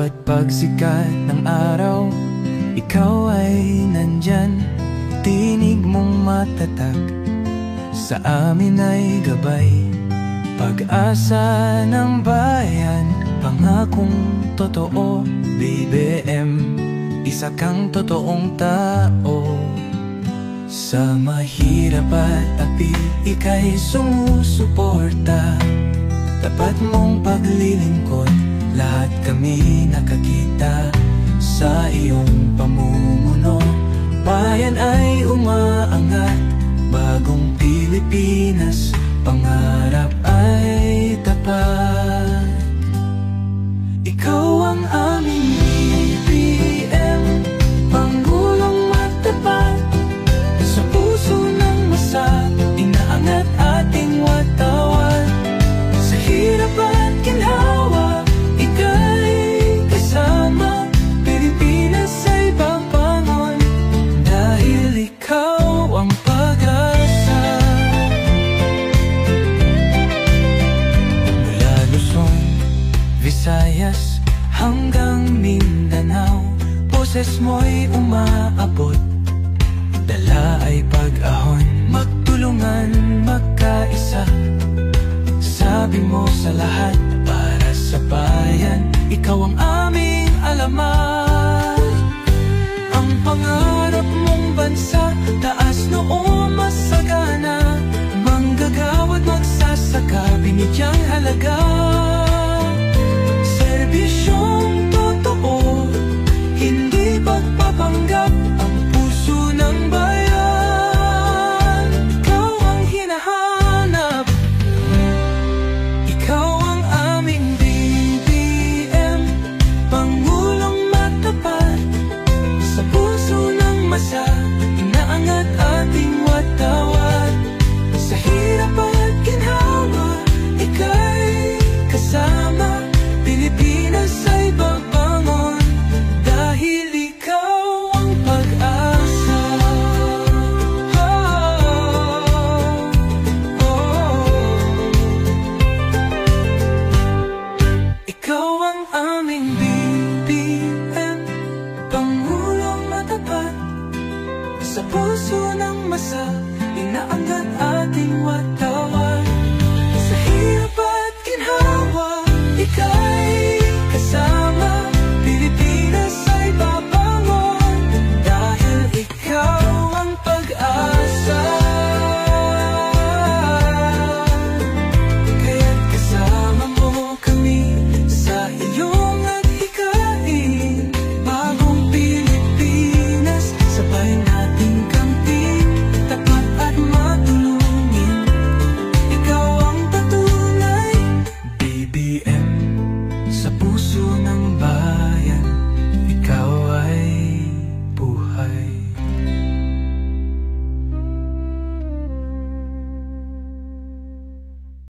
bawat pagsikat ng araw, ikaw ay nandyan. Tinig mong matatag, sa amin ay gabay. Pag-asa ng bayan, pangakong totoo. BBM, isa kang totoong tao. Sa mahirap at api, ika'y sumusuporta. Tapat mong paglilingkod, lahat kami nakakita. Sa iyong pamumuno, bayan ay umaangat. Bagong Pilipinas, pangarap ay tapat. Ikaw ang aming BBM, Pangulong matapat. Sa puso ng masa, inaangat ating watawat. Sa hirap at ginhawa, ika'y kasama. Pilipinas ay babangon, dahil ikaw ang pag-asa. Mula Luzon, Visayas hanggang Mindanao, boses mo'y umaabot. Dala ay pag-ahon, magtulungan, magkaisa. Sabi mo sa lahat, para sa bayan, ikaw ang aming alamat. Ang pangarap mong bansa, taas noo masagana. Manggagawad magsasaka, binigyang halaga. Serbisyong totoo, hindi pagpapanggap. Ang puso ng bayan, ikaw ang hinahanap. Ikaw ang aming BBM, Pangulong matapat. Sa puso ng masa, inaangat ating watawat. Sa hirap at ginhawa, ika'y kasama. Pilipinas ay babangon, dahil ikaw ang pag-asa. Ikaw ang aming BBM, Pangulong matapat. Sa puso ng masa,